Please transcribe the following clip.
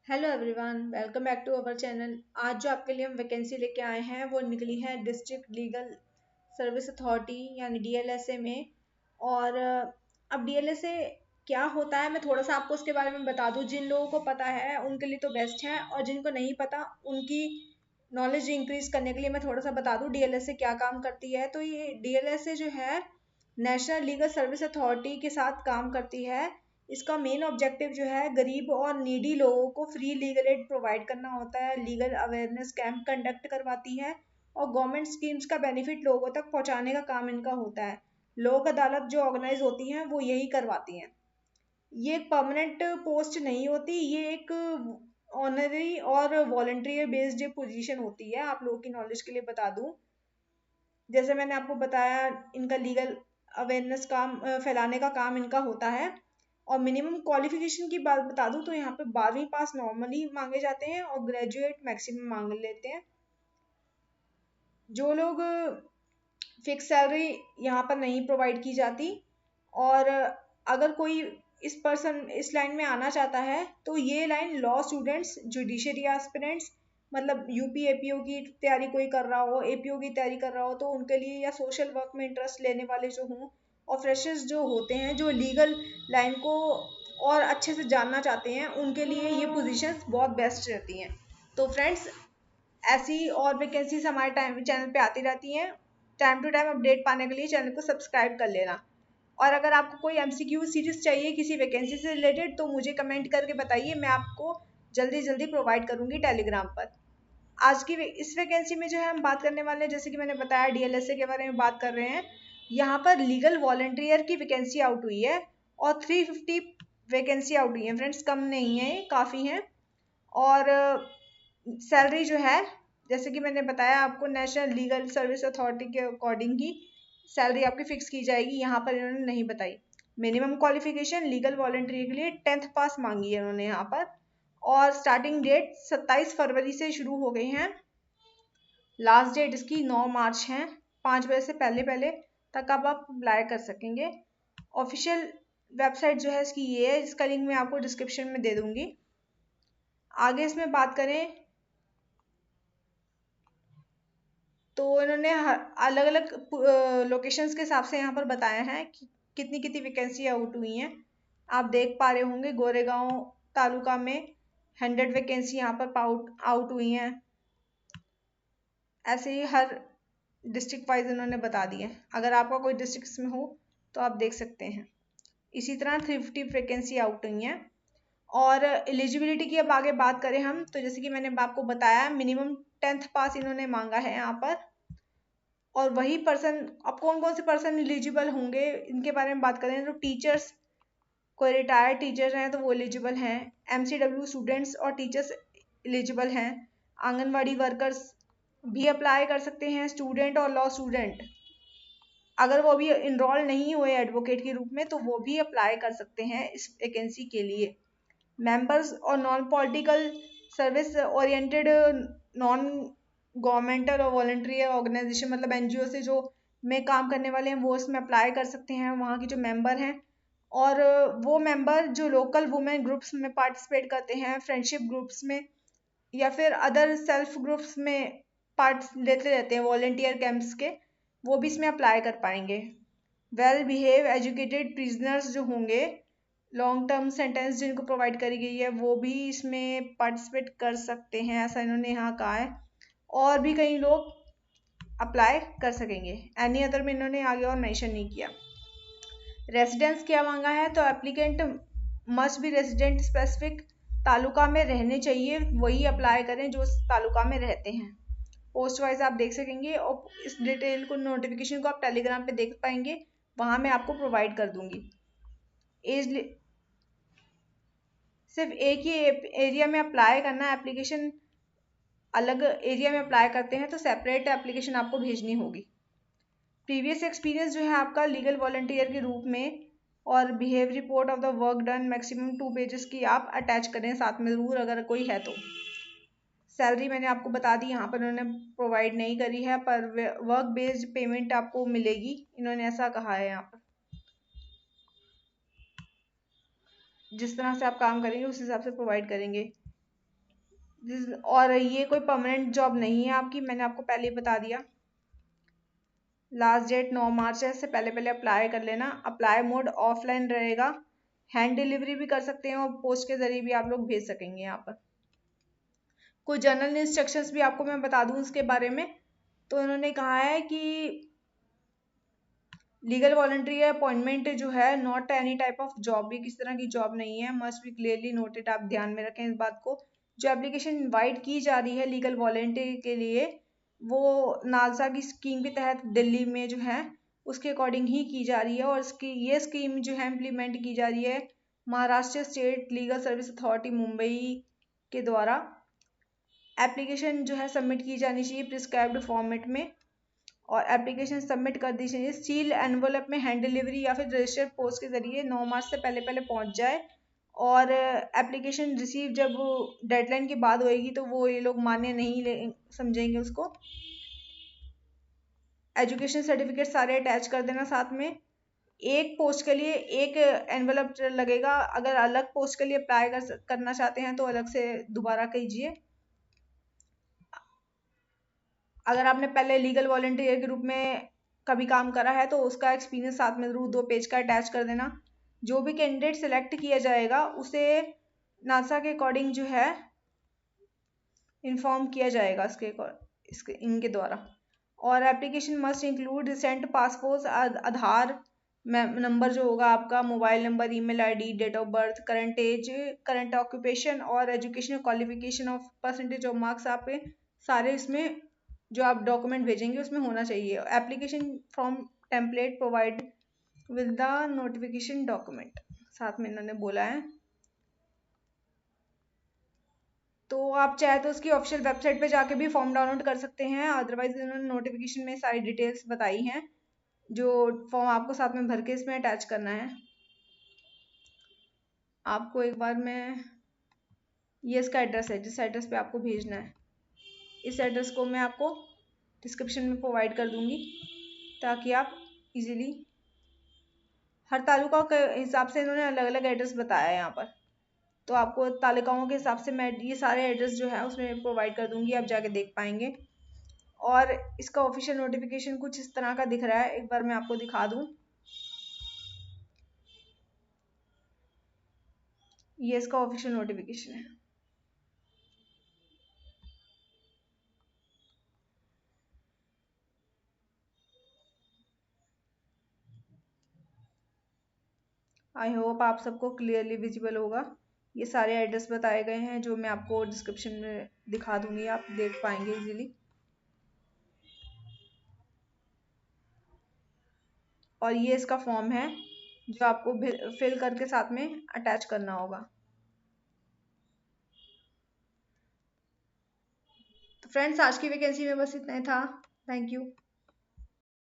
Hello everyone, welcome back to our channel. आज जो आपके लिए हम वैकेंसी लेके आए हैं वो निकली है डिस्ट्रिक्ट लीगल सर्विस अथॉरिटी यानी डीएलएसए में। और अब डीएलएसए क्या होता है मैं थोड़ा सा आपको उसके बारे में बता दूं। जिन लोगों को पता है उनके लिए तो बेस्ट है, और जिनको नहीं पता उनकी नॉलेज इंक्रीज करने के लिए मैं थोड़ा सा बता दूं डीएलएसए क्या काम करती है। तो ये डीएलएसए जो है नेशनल लीगल सर्विस अथॉरिटी के साथ काम करती है। इसका मेन ऑब्जेक्टिव जो है गरीब और नीडी लोगों को फ्री लीगल एड प्रोवाइड करना होता है। लीगल अवेयरनेस कैंप कंडक्ट करवाती है और गवर्नमेंट स्कीम्स का बेनिफिट लोगों तक पहुंचाने का काम इनका होता है। लोक अदालत जो ऑर्गेनाइज होती हैं वो यही करवाती हैं। ये एक परमानेंट पोस्ट नहीं होती, ये एक ऑनरी और वॉलंटियर बेस्ड पोजीशन होती है। आप लोगों की नॉलेज के लिए बता दूं, जैसे मैंने आपको बताया इनका लीगल अवेयरनेस काम फैलाने का काम इनका होता है। और मिनिमम क्वालिफिकेशन की बात बता दूं तो यहाँ पे 12वीं पास नॉर्मली मांगे जाते हैं और ग्रेजुएट मैक्सिमम मांग लेते हैं। जो लोग फिक्स सैलरी यहाँ पर नहीं प्रोवाइड की जाती। और अगर कोई इस लाइन में आना चाहता है तो ये line law students, judiciary aspirants, मतलब यूपी एपीओ की तैयारी कोई कर रहा हो, एपीओ की तैयारी कर रहा हो तो उनके लिए, या सोशल वर्क में इंटरेस्ट लेने वाले जो हों, और फ्रेशर्स जो होते हैं जो लीगल लाइन को और अच्छे से जानना चाहते हैं, उनके लिए ये पोजीशंस बहुत बेस्ट रहती हैं। तो फ्रेंड्स, ऐसी और वैकेंसीज हमारे टाइम चैनल पे आती रहती हैं। टाइम टू टाइम अपडेट पाने के लिए चैनल को सब्सक्राइब कर लेना। और अगर आपको कोई एमसीक्यू सीरीज चाहिए किसी वैकेंसी से रिलेटेड तो मुझे कमेंट करके बताइए, मैं आपको जल्दी जल्दी प्रोवाइड करूंगी टेलीग्राम पर। आज की इस वैकेंसी में जो है हम बात करने वाले हैं, जैसे कि मैंने बताया डीएलएसए के बारे में बात कर रहे हैं। यहाँ पर लीगल वॉलंटियर की वैकेंसी आउट हुई है और 350 वैकेंसी आउट हुई है फ्रेंड्स, कम नहीं है, काफ़ी है। और सैलरी जो है, जैसे कि मैंने बताया आपको, नेशनल लीगल सर्विस अथॉरिटी के अकॉर्डिंग ही सैलरी आपकी फिक्स की जाएगी। यहाँ पर इन्होंने नहीं बताई। मिनिमम क्वालिफिकेशन लीगल वॉलंटियर के लिए 10th पास मांगी है उन्होंने यहाँ पर। और स्टार्टिंग डेट 27 फरवरी से शुरू हो गई है। लास्ट डेट इसकी 9 मार्च है। 5 बजे से पहले पहले तक आप अप्लाई कर सकेंगे। ऑफिशियल वेबसाइट जो है इसकी ये है, इसका लिंक मैं आपको डिस्क्रिप्शन में दे दूंगी। आगे इसमें बात करें तो इन्होंने अलग अलग लोकेशंस के हिसाब से यहाँ पर बताया है कि कितनी कितनी वैकेंसी आउट हुई हैं। आप देख पा रहे होंगे गोरेगांव तालुका में 100 वैकेंसी यहाँ पर आउट हुई हैं। ऐसे ही हर डिस्ट्रिक्ट वाइज इन्होंने बता दिए। अगर आपका कोई डिस्ट्रिक्ट में हो तो आप देख सकते हैं। इसी तरह 350 वैकेंसी आउट हुई हैं। और एलिजिबिलिटी की अब आगे बात करें हम तो जैसे कि मैंने आपको बताया मिनिमम 10th पास इन्होंने मांगा है यहाँ पर। और वही पर्सन, अब कौन कौन से पर्सन एलिजिबल होंगे इनके बारे में बात करें तो टीचर्स, कोई रिटायर्ड टीचर हैं तो वो एलिजिबल हैं। एमसीडब्ल्यू स्टूडेंट्स और टीचर्स एलिजिबल हैं। आंगनवाड़ी वर्कर्स भी अप्लाई कर सकते हैं। स्टूडेंट और लॉ स्टूडेंट, अगर वो भी इनरोल नहीं हुए एडवोकेट के रूप में तो वो भी अप्लाई कर सकते हैं इस वैकेंसी के लिए। मेंबर्स और non political service oriented non governmental और वॉलंटरी ऑर्गेनाइजेशन, मतलब एनजीओ से जो में काम करने वाले हैं वो इसमें अप्लाई कर सकते हैं, वहाँ के जो मेंबर हैं। और वो मेंबर जो लोकल वुमेन ग्रुप्स में पार्टिसिपेट करते हैं, फ्रेंडशिप ग्रुप्स में या फिर अदर सेल्फ ग्रुप्स में पार्ट लेते रहते हैं वॉलंटियर कैंप्स के, वो भी इसमें अप्लाई कर पाएंगे। वेल बिहेव एजुकेटेड प्रिजनर्स जो होंगे, लॉन्ग टर्म सेंटेंस जिनको प्रोवाइड करी गई है, वो भी इसमें पार्टिसिपेट कर सकते हैं, ऐसा इन्होंने यहाँ कहा है। और भी कई लोग अप्लाई कर सकेंगे। एनी अदर में इन्होंने आगे और मेंशन नहीं किया। रेजिडेंस क्या मांगा है तो applicant must be resident specific taluka में रहने चाहिए, वही अप्लाई करें जो उस तालुका में रहते हैं। पोस्ट वाइज आप देख सकेंगे और इस डिटेल को, नोटिफिकेशन को आप टेलीग्राम पे देख पाएंगे, वहां मैं आपको प्रोवाइड कर दूंगी। एज सिर्फ एक ही एरिया में अप्लाई करना है। एप्लीकेशन अलग एरिया में अप्लाई करते हैं तो सेपरेट एप्लीकेशन आपको भेजनी होगी। प्रीवियस एक्सपीरियंस जो है आपका लीगल वॉलंटियर के रूप में, और behave report of the work done maximum 2 pages की आप अटैच करें साथ में ज़रूर, अगर कोई है तो। सैलरी मैंने आपको बता दी, यहाँ पर उन्होंने प्रोवाइड नहीं करी है, पर वर्क बेस्ड पेमेंट आपको मिलेगी, इन्होंने ऐसा कहा है। यहाँ पर जिस तरह से आप काम करेंगे उस हिसाब से प्रोवाइड करेंगे। और ये कोई परमानेंट जॉब नहीं है आपकी, मैंने आपको पहले ही बता दिया। लास्ट डेट 9 मार्च है, इससे पहले पहले अप्लाई कर लेना। अप्लाई मोड ऑफलाइन रहेगा, हैंड डिलीवरी भी कर सकते हैं और पोस्ट के जरिए भी आप लोग भेज सकेंगे। यहाँ पर कुछ जनरल इंस्ट्रक्शंस भी आपको मैं बता दूं उसके बारे में। तो उन्होंने कहा है कि लीगल वॉलंटरी अपॉइंटमेंट जो है not any type of job, भी किसी तरह की जॉब नहीं है, मस्ट बी क्लियरली नोटेड। आप ध्यान में रखें इस बात को। जो एप्लीकेशन इनवाइट की जा रही है लीगल वॉलंटरी के लिए, वो नालसा की स्कीम के तहत दिल्ली में जो है उसके अकॉर्डिंग ही की जा रही है। और इसकी ये स्कीम जो है इम्प्लीमेंट की जा रही है Maharashtra state legal service authority Mumbai के द्वारा। एप्लीकेशन जो है सबमिट की जानी चाहिए प्रिस्क्राइब्ड फॉर्मेट में, और एप्लीकेशन सबमिट कर दी चाहिए सील एनवलप में, हैंड डिलीवरी या फिर रजिस्टर्ड पोस्ट के जरिए 9 मार्च से पहले पहले पहुंच जाए। और एप्लीकेशन रिसीव जब डेडलाइन के बाद होएगी तो वो ये लोग मान्य नहीं समझेंगे उसको। एजुकेशन सर्टिफिकेट सारे अटैच कर देना साथ में। एक पोस्ट के लिए एक एनवलप लगेगा, अगर अलग पोस्ट के लिए अप्लाई करना चाहते हैं तो अलग से दोबारा कीजिए। अगर आपने पहले लीगल वॉलंटियर के रूप में कभी काम करा है तो उसका एक्सपीरियंस साथ में जरूर 2 पेज का अटैच कर देना। जो भी कैंडिडेट सिलेक्ट किया जाएगा उसे नासा के अकॉर्डिंग जो है इन्फॉर्म किया जाएगा इसके इनके द्वारा। और application must include recent passport, Aadhaar number जो होगा आपका, mobile number, email ID, date of birth, current age, current occupation और educational qualification of percentage of marks आपके सारे इसमें जो आप डॉक्यूमेंट भेजेंगे उसमें होना चाहिए। Application form template provide with the notification document साथ में इन्होंने बोला है। तो आप चाहे तो उसकी ऑफिशियल वेबसाइट पे जाके भी फॉर्म डाउनलोड कर सकते हैं, अदरवाइज इन्होंने नोटिफिकेशन में सारी डिटेल्स बताई हैं जो फॉर्म आपको साथ में भर के इसमें अटैच करना है। आपको एक बार मैं, ये इसका एड्रेस है जिस एड्रेस पे आपको भेजना है, इस एड्रेस को मैं आपको डिस्क्रिप्शन में प्रोवाइड कर दूंगी ताकि आप इजीली, हर तालुका के हिसाब से इन्होंने अलग अलग एड्रेस बताया है यहाँ पर, तो आपको तालिकाओं के हिसाब से मैं ये सारे एड्रेस जो है उसमें प्रोवाइड कर दूंगी, आप जाके देख पाएंगे। और इसका ऑफिशियल नोटिफिकेशन कुछ इस तरह का दिख रहा है, एक बार मैं आपको दिखा दूं। ये इसका ऑफिशियल नोटिफिकेशन है। आई होप आप सबको क्लियरली विजिबल होगा। ये सारे एड्रेस बताए गए हैं जो मैं आपको डिस्क्रिप्शन में दिखा दूंगी, आप देख पाएंगे इजीली। और ये इसका फॉर्म है जो आपको फिल करके साथ में अटैच करना होगा। तो फ्रेंड्स आज की वैकेंसी में बस इतना ही था। Thank you.